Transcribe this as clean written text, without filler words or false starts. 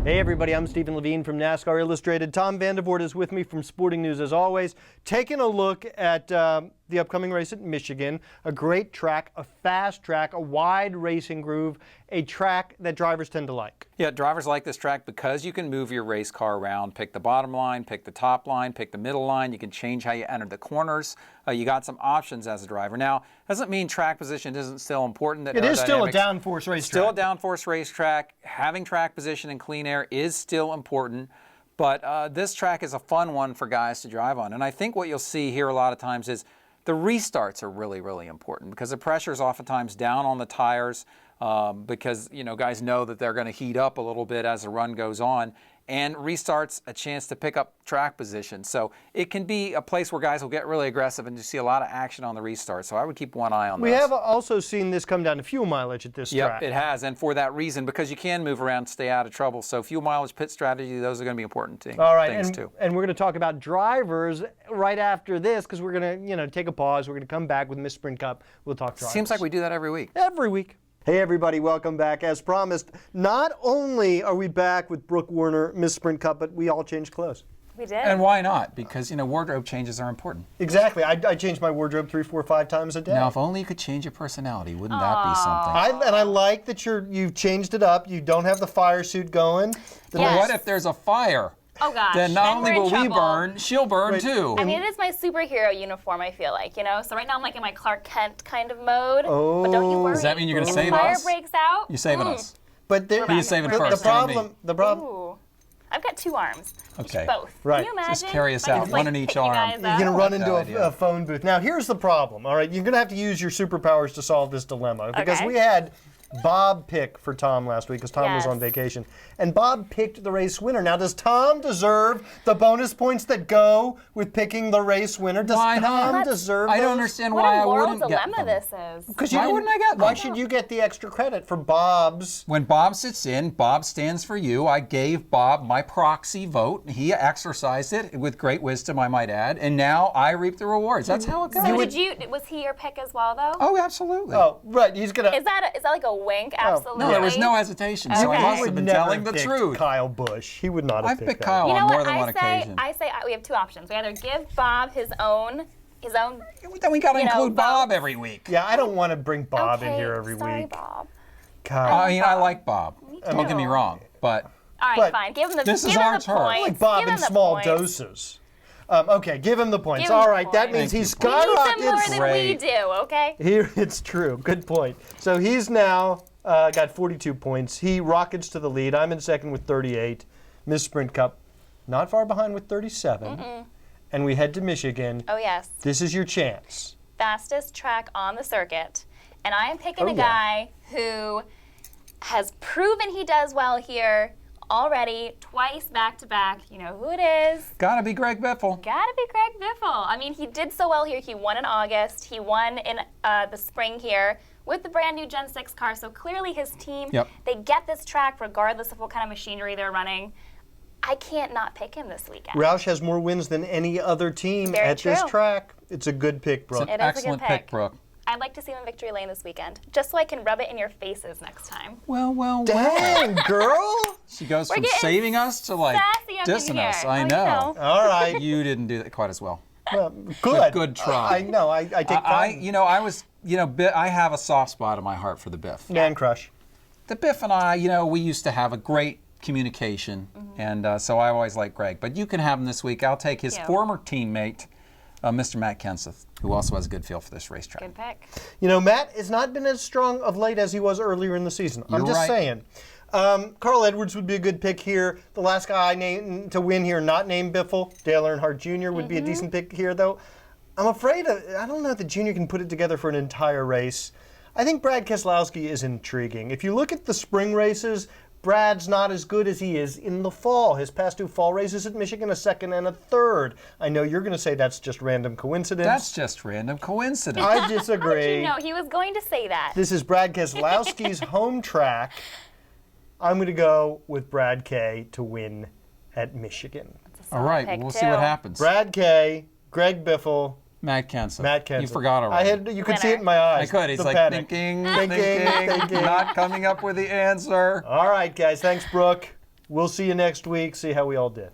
Hey everybody, I'm Stephen Levine from NASCAR Illustrated. Tom Vandervoort is with me from Sporting News as always, taking a look at the upcoming race at Michigan. A great track, a fast track, a wide racing groove, a track that drivers tend to like. Yeah, drivers like this track because you can move your race car around, pick the bottom line, pick the top line, pick the middle line. You can change how you enter the corners. You got some options as a driver. Now, doesn't mean track position isn't still important. It is still a downforce racetrack. Still a downforce racetrack. Having track position in clean air is still important. But this track is a fun one for guys to drive on. And I think what you'll see here a lot of times is the restarts are really, really important because the pressure is oftentimes down on the tires because, you know, guys know that they're going to heat up a little bit as the run goes on. And restarts a chance to pick up track position. So it can be a place where guys will get really aggressive and you see a lot of action on the restart. So I would keep one eye on We those. have also seen this come down to fuel mileage at this track. Yep, it has. And for that reason, because you can move around, stay out of trouble. So fuel mileage, pit strategy, those are going to be important things too. And we're going to talk about drivers right after this because we're going to, take a pause. We're going to come back with Miss Sprint Cup. We'll talk drivers. Seems like we do that every week. Every week. Hey everybody, welcome back. As promised, not only are we back with Brooke Warner, Miss Sprint Cup, but we all changed clothes. We did. And why not? Because, wardrobe changes are important. Exactly. I change my wardrobe 3, 4, 5 times a day. Now, if only you could change your personality, wouldn't that be something? I like that you've changed it up. You don't have the fire suit going. Well, what if there's a fire? Oh gosh. Then not only we're in will we trouble. burn, she'll burn too. I mean, it is my superhero uniform, I feel like, So right now I'm like in my Clark Kent kind of mode. Oh. But don't you worry. Does that mean you're going to save If the fire us? breaks out. You're saving us. But Who are you saving first? The problem. Ooh. I've got 2 arms. Okay. Both. Right. Can you imagine? Just carry us If I out, could, one in each pick you arm. guys You're up? going to run into idea. a phone booth. Now, here's the problem, all right? You're going to have to use your superpowers to solve this dilemma. Because we had Bob pick for Tom last week because Tom was on vacation. And Bob picked the race winner. Now, does Tom deserve the bonus points that go with picking the race winner? Does Tom deserve I don't those? understand What why a I moral wouldn't get dilemma them. this is. Because Why wouldn't I get them? Why should you get the extra credit for Bob's? When Bob sits in, Bob stands for you. I gave Bob my proxy vote. He exercised it with great wisdom, I might add. And now I reap the rewards. That's how it goes. So was he your pick as well, though? Oh, absolutely. Oh, right. He's going to. Is that like a wink? Absolutely. No, there was no hesitation, so I must have been telling the truth. Kyle Busch. He would not have I've picked that. Kyle You know on more what? than one occasion. I say we have 2 options. We either give Bob his own. Then we got to include Bob every week. Yeah, I don't want to bring Bob in Okay, here every sorry, week. Bob. Kyle. I mean, I like Bob. Don't get me wrong, but All right, But fine. Give him the this is give him ours, the her. points. Like Bob give in him the small points. doses. Okay, give him the points. Give him All the right, that points. means he He needs them more skyrockets. than we do, okay? Here, it's true. Good point. So he's now got 42 points. He rockets to the lead. I'm in second with 38. Miss Sprint Cup, not far behind with 37. And we head to Michigan. Oh, yes. This is your chance. Fastest track on the circuit. And I am picking a guy who has proven he does well here already, twice back-to-back. You know who it is. gotta be Greg Biffle. Gotta be Greg Biffle. I mean, he did so well here. He won in August. He won in the spring here with the brand new Gen 6 car. So clearly his team, they get this track regardless of what kind of machinery they're running. I can't not pick him this weekend. Roush has more wins than any other team at this track. It's a good pick, Brooke. It's an excellent pick, Brooke. I'd like to see him in victory lane this weekend, just so I can rub it in your faces next time. Well. Dang, girl. She goes from getting saving us to like sassy up in dissing us. here. I Oh, you know. know. All right. You didn't do that quite as well. Well, But good try. I know. I take pride. I have a soft spot in my heart for the Biff. Man crush. The Biff and I, we used to have a great communication, and so I always liked Greg. But you can have him this week. I'll take his former teammate, Mr. Matt Kenseth, who also has a good feel for this racetrack. Good pick. Matt has not been as strong of late as he was earlier in the season. I'm You're just right. saying. Carl Edwards would be a good pick here. The last guy I named to win here, not named Biffle, Dale Earnhardt Jr. would be a decent pick here, though. I'm afraid I don't know if the Jr. can put it together for an entire race. I think Brad Keselowski is intriguing. If you look at the spring races, Brad's not as good as he is in the fall. His past 2 fall races at Michigan, a second and a third. I know you're going to say that's just random coincidence. That's just random coincidence. I disagree. How did you know he was going to say that? This is Brad Keselowski's home track. I'm going to go with Brad K to win at Michigan. All right, we'll see what happens. Brad K, Greg Biffle, Matt Kenseth. You forgot already. You could see it in my eyes. I could. He's the like panic. thinking, thinking, not coming up with the answer. All right, guys. Thanks, Brooke. We'll see you next week, see how we all did.